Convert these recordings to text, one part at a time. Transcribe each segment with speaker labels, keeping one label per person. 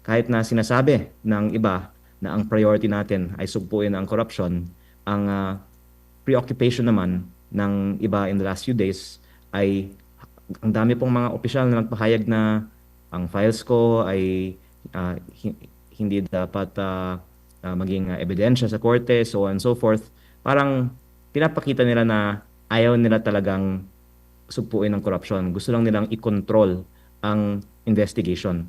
Speaker 1: Kahit na sinasabi ng iba na ang priority natin ay sugpuin ang corruption, ang preoccupation naman ng iba in the last few days ay ang dami pong mga opisyal na nagpahayag na ang files ko ay hindi dapat maging ebidensya sa korte, so on and so forth. Parang pinapakita nila na ayaw nila talagang sugpuin ng corruption. Gusto lang nilang i-control ang investigation.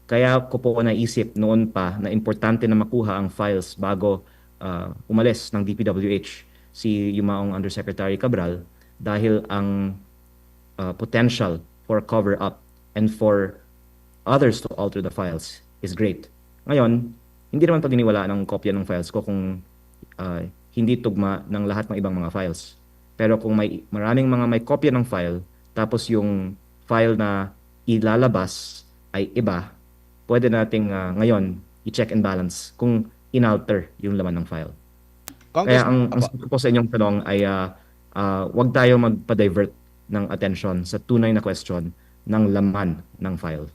Speaker 1: Kaya ko po naisip noon pa na importante na makuha ang files bago umalis ng DPWH si Yumaong Undersecretary Cabral dahil ang potential for cover-up and for others to alter the files is great. Ngayon, hindi naman paniniwalaan ng kopya ng files ko kung uh, hindi tugma ng lahat ng ibang mga files. Pero kung maraming mga may kopya ng file, tapos yung file na ilalabas ay iba, pwede nating ngayon i-check and balance kung inalter yung laman ng file. Kaya
Speaker 2: Congressman,
Speaker 1: ang
Speaker 2: opo.
Speaker 1: sagot ko sa inyong tanong ay wag tayo magpa-divert ng attention sa tunay na question ng laman ng file.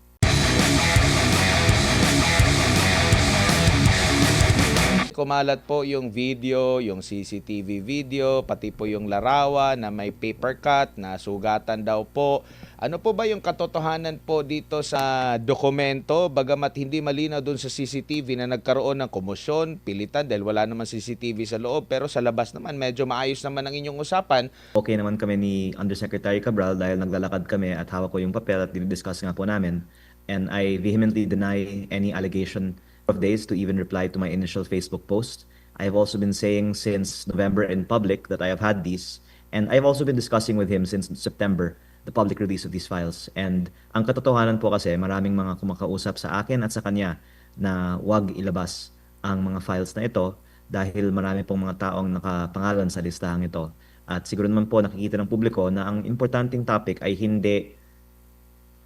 Speaker 2: Kumalat po yung video, yung CCTV video, pati po yung larawan na may paper cut, na sugatan daw po. Ano po ba yung katotohanan po dito sa dokumento? Bagamat hindi malinaw dun sa CCTV na nagkaroon ng komosyon, pilitan dahil wala naman CCTV sa loob, pero sa labas naman medyo maayos naman ang inyong usapan.
Speaker 1: Okay naman kami ni Undersecretary Cabral dahil naglalakad kami at hawak ko yung papel at dinidiscuss nga po namin. And I vehemently deny any allegation of days to even reply to my initial Facebook post. I have also been saying since November in public that I have had these. And I've also been discussing with him since September the public release of these files. And ang katotohanan po kasi maraming mga kumakausap sa akin at sa kanya na wag ilabas ang mga files na ito dahil marami pong mga taong nakapangalan sa listahang ito. At siguro naman po nakikita ng publiko na ang importanteng topic ay hindi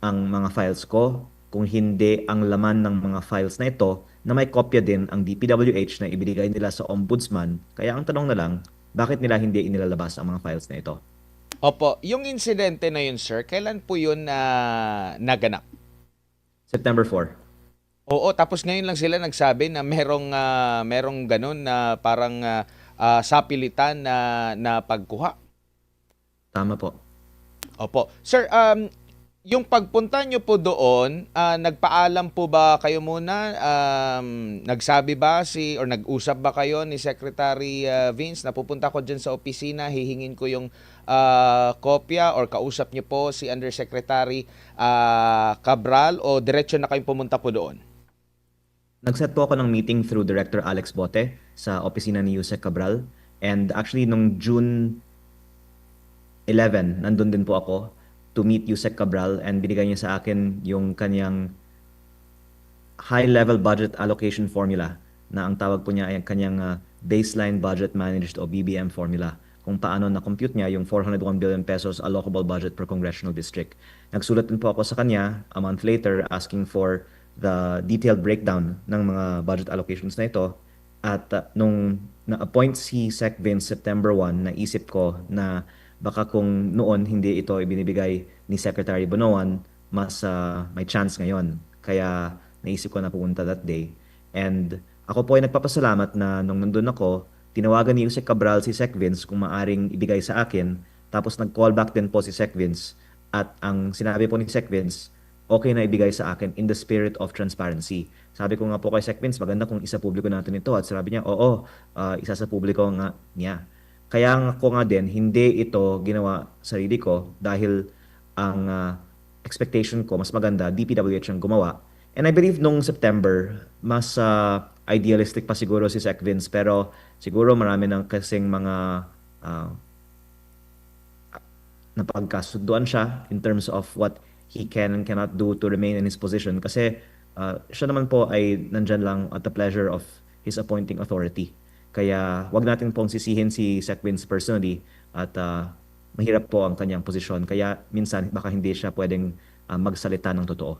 Speaker 1: ang mga files ko, kung hindi ang laman ng mga files na ito na may kopya din ang DPWH na ibinigay nila sa ombudsman. Kaya ang tanong na lang, bakit nila hindi inilalabas ang mga files na ito?
Speaker 2: Opo, yung insidente na yun, sir, kailan po yun naganap?
Speaker 1: September 4.
Speaker 2: Oo, tapos ngayon lang sila nagsabi na merong ganun na parang sapilitan na pagkuha.
Speaker 1: Tama po.
Speaker 2: Opo. Sir, yung pagpunta nyo po doon, nagpaalam po ba kayo muna? Nagsabi ba or nag-usap ba kayo ni Secretary Vince na pupunta ko dyan sa opisina, hihingin ko yung kopya, or kausap nyo po si Undersecretary Cabral, o diretso na kayong pumunta po doon?
Speaker 1: Nag-set po ako ng meeting through Director Alex Bote sa opisina ni Yusek Cabral. And actually, nung June 11, nandun din po ako to meet Yusek Cabral and binigay niya sa akin yung kanyang high-level budget allocation formula na ang tawag po niya ay kanyang baseline budget managed o BBM formula kung paano na-compute niya yung 401 billion pesos allocable budget per congressional district. Nagsulat din po ako sa kanya a month later asking for the detailed breakdown ng mga budget allocations na ito. At nung na-appoint si Sec Vince September 1, naisip ko na baka kung noon hindi ito ibinibigay ni Secretary Bonoan, mas may chance ngayon. Kaya naisip ko na pumunta that day. And ako po ay nagpapasalamat na nung nandun ako, tinawagan ni Sec Cabral si Sec Vince kung maaring ibigay sa akin. Tapos nag-call back din po si Sec Vince. At ang sinabi po ni Sec Vince, okay na ibigay sa akin in the spirit of transparency. Sabi ko nga po kay Sec Vince, maganda kung isa publiko natin ito. At sabi niya, oo, isa sa publiko nga niya. Kaya ko nga din, hindi ito ginawa sarili ko dahil ang expectation ko, mas maganda, DPWH ang gumawa. And I believe nung September, mas idealistic pa siguro si Sec Vince, pero siguro marami ng kasing mga uh, napagkasunduan siya in terms of what he can and cannot do to remain in his position. Kasi siya naman po ay nandyan lang at the pleasure of his appointing authority. Kaya wag natin pong sisihin si Sec Vince personally at mahirap po ang kanyang posisyon. Kaya minsan baka hindi siya pwedeng magsalita ng totoo.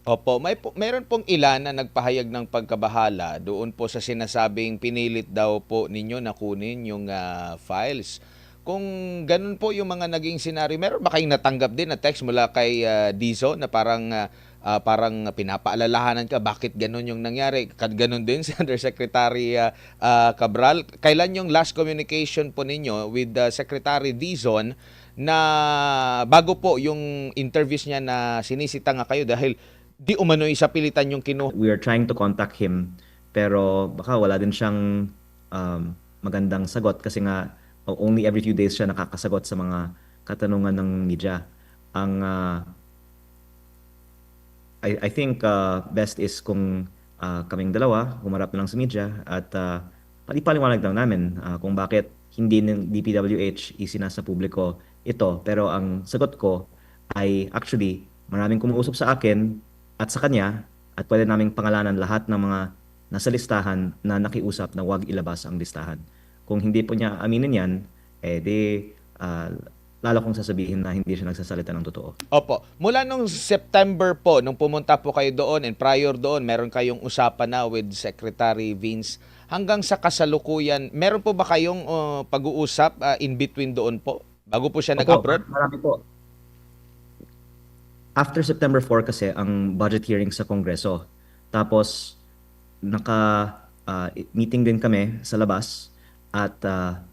Speaker 2: Opo, meron pong ilan na nagpahayag ng pagkabahala doon po sa sinasabing pinilit daw po ninyo na kunin yung files. Kung ganun po yung mga naging senaryo, meron ba kayong natanggap din na text mula kay Dizzo na parang parang pinapaalalahanan ka bakit ganun yung nangyari. Ganun din si Undersecretary Cabral. Kailan yung last communication po ninyo with Secretary Dizon na bago po yung interviews niya na sinisita nga kayo dahil di umano'y sa pilitan yung kinuha?
Speaker 1: We are trying to contact him, pero baka wala din siyang magandang sagot kasi nga only every few days siya nakakasagot sa mga katanungan ng media. Ang I think best is kung kaming dalawa humarap na lang sa media at palipaliwanag lang namin kung bakit hindi ng DPWH isinasa publiko ito. Pero ang sagot ko ay actually maraming kumuusap sa akin at sa kanya at pwede naming pangalanan lahat ng mga nasa listahan na nakiusap na huwag ilabas ang listahan. Kung hindi po niya aminin yan, lalo kong sasabihin na hindi siya nagsasalita ng totoo.
Speaker 2: Opo. Mula nung September po, nung pumunta po kayo doon and prior doon, meron kayong usapan na with Secretary Vince. Hanggang sa kasalukuyan, meron po ba kayong pag-uusap in between doon po? Bago po siya nag-abroad?
Speaker 1: Marami po. After September 4 kasi ang budget hearing sa Kongreso. Tapos meeting din kami sa labas at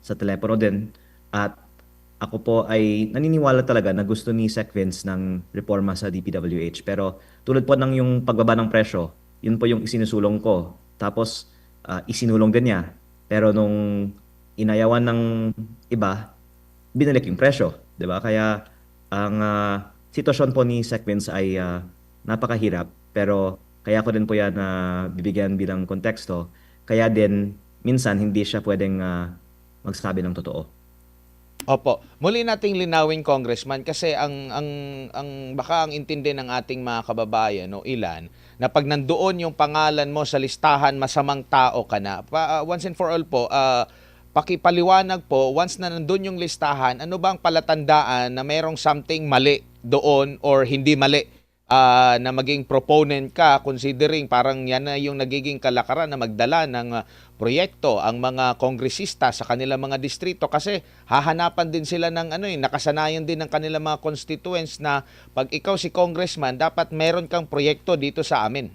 Speaker 1: sa telepono din. At ako po ay naniniwala talaga na gusto ni Sec Vince ng reforma sa DPWH. Pero tulad po ng yung pagbaba ng presyo, yun po yung isinusulong ko. Tapos isinulong din niya. Pero nung inayawan ng iba, binalik yung presyo. 'Di ba? Kaya ang sitwasyon po ni Sec Vince ay napakahirap. Pero kaya ko din po yan bibigyan bilang konteksto. Kaya din, minsan hindi siya pwedeng magsabi ng totoo.
Speaker 2: Opo. Muli nating linawin, Congressman, kasi baka ang intindi ng ating mga kababayan no ilan na pag nandoon yung pangalan mo sa listahan, masamang tao ka na. Once and for all po, pakipaliwanag po, once na nandoon yung listahan, ano ba ang palatandaan na mayroong something mali doon or hindi mali na maging proponent ka, considering parang yan na yung nagiging kalakaran na magdala ng proyekto ang mga kongresista sa kanilang mga distrito kasi hahanapan din sila ng nakasanayan din ng kanilang mga constituents na pag ikaw si congressman, dapat meron kang proyekto dito sa amin.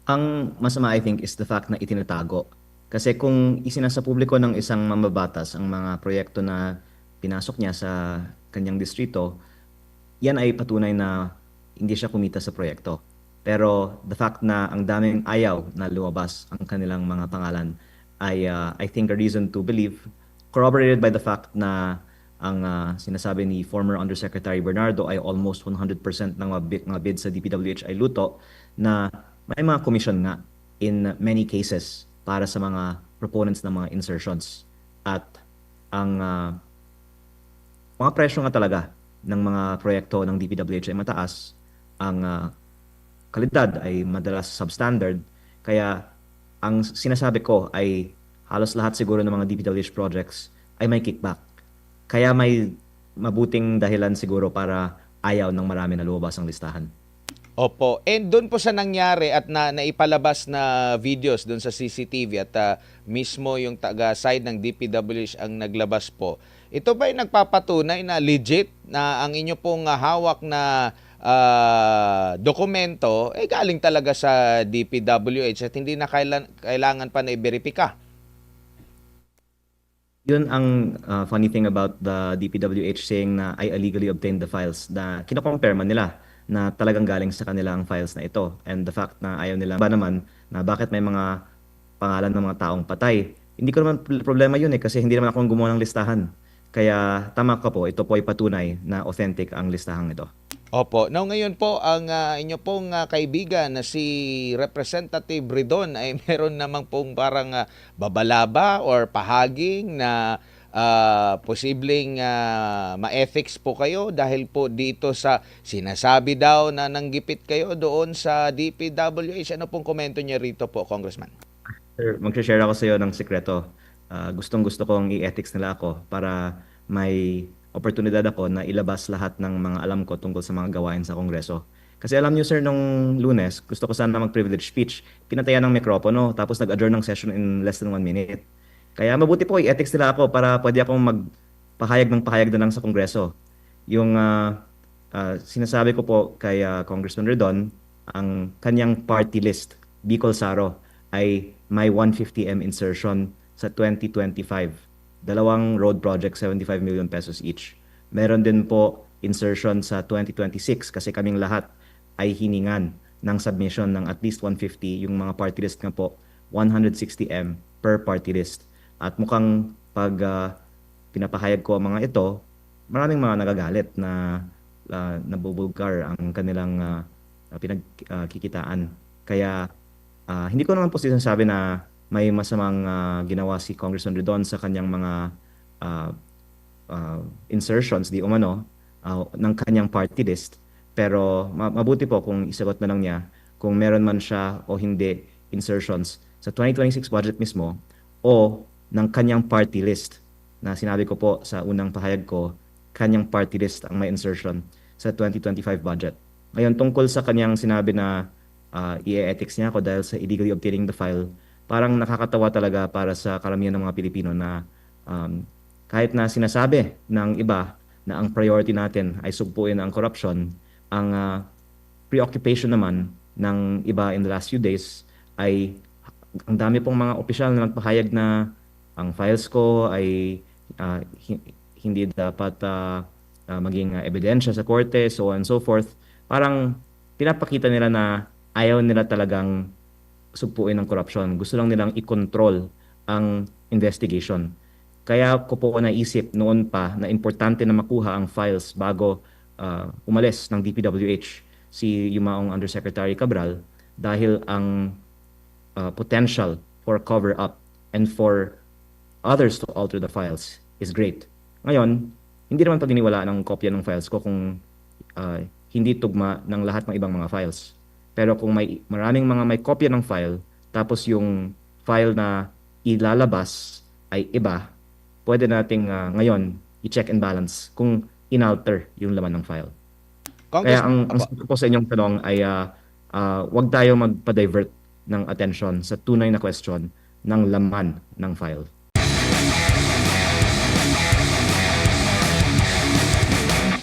Speaker 1: Ang masama I think is the fact na itinatago. Kasi kung isinasa publiko ng isang mambabatas ang mga proyekto na pinasok niya sa kanyang distrito, yan ay patunay na hindi siya kumita sa proyekto. Pero the fact na ang daming ayaw na lumabas ang kanilang mga pangalan ay I think a reason to believe, corroborated by the fact na ang sinasabi ni former Undersecretary Bernardo ay almost 100% ng mga bid sa DPWH ay luto, na may mga commission nga in many cases para sa mga proponents ng mga insertions. At ang mga presyo nga talaga ng mga proyekto ng DPWH ay mataas, ang kalidad ay madalas substandard, kaya ang sinasabi ko ay halos lahat siguro ng mga DPWH projects ay may kickback. Kaya may mabuting dahilan siguro para ayaw ng marami na lumabas ang listahan.
Speaker 2: Opo. And doon po sa nangyari at naipalabas na videos doon sa CCTV at mismo yung taga-side ng DPWH ang naglabas po. Ito ba ay nagpapatunay na legit na ang inyo pong hawak na dokumento ay galing talaga sa DPWH at hindi na kailangan pa na i-verifika?
Speaker 1: Yun ang funny thing about the DPWH saying na I illegally obtained the files, na kinocompare man nila na talagang galing sa kanila ang files na ito. And the fact na ayaw nila ba naman na bakit may mga pangalan ng mga taong patay. Hindi ko naman problema yun kasi hindi naman ako ang gumawa ng listahan. Kaya tama ka po, ito po ay patunay na authentic ang listahang ito.
Speaker 2: Opo. Now ngayon po, ang inyo pong kaibigan na si Representative Ridon ay meron namang pong parang babalaba or pahaging na posibleng ma-ethics po kayo dahil po dito sa sinasabi daw na nanggipit kayo doon sa DPWH. Ano pong komento niya rito po, Congressman?
Speaker 1: Sir, mag-share ako sa iyo ng sekreto. Gustong-gusto kong i-ethics nila ako para may oportunidad ako na ilabas lahat ng mga alam ko tungkol sa mga gawain sa Kongreso. Kasi alam niyo sir, nung Lunes, gusto ko sana mag-privilege speech. Pinatayan ng mikropono, tapos nag-adjourn ng session in less than 1 minute. Kaya mabuti po i-ethics nila ako para pwede akong magpahayag ng pahayag na lang sa Kongreso. Yung sinasabi ko po kay Congressman Redon, ang kanyang party list, Bicol Saro, ay may 150M insertion sa 2025. Dalawang road project, 75 million pesos each. Meron din po insertion sa 2026 kasi kaming lahat ay hiningan ng submission ng at least 150. Yung mga party list nga po, 160M per party list. At mukhang pag pinapahayag ko ang mga ito, maraming mga nagagalit na nabubulgar ang kanilang pinagkikitaan. Kaya hindi ko naman po sinasabi na may masamang ginawa si Congressman Redon sa kanyang mga ah, insertions di umano ng kanyang party list. Pero mabuti po kung isagot na lang niya kung meron man siya o hindi insertions sa 2026 budget mismo o ng kanyang party list na sinabi ko po sa unang pahayag ko, kanyang party list ang may insertion sa 2025 budget. Ngayon, tungkol sa kanyang sinabi na i-ethics niya ako dahil sa illegally obtaining the file, parang nakakatawa talaga para sa karamihan ng mga Pilipino na kahit na sinasabi ng iba na ang priority natin ay sugpuin ang corruption, ang preoccupation naman ng iba in the last few days ay ang dami pong mga opisyal na nagpahayag na ang files ko ay hindi dapat maging ebidensya sa korte, so on and so forth. Parang pinapakita nila na ayaw nila talagang sugpuin ang corruption. Gusto lang nilang i-control ang investigation. Kaya ko po naisip noon pa na importante na makuha ang files bago umalis ng DPWH si Yumaong Undersecretary Cabral dahil ang potential for cover-up and for others to alter the files is great. Ngayon, hindi naman paniniwalaan ng kopya ng files ko kung hindi tugma ng lahat ng ibang mga files. Pero kung maraming mga may kopya ng file, tapos yung file na ilalabas ay iba, pwede nating ngayon i-check and balance kung inalter yung laman ng file. Kaya ang sagot ko po sa inyong tanong ay wag tayo magpa-divert ng attention sa tunay na question ng laman ng file.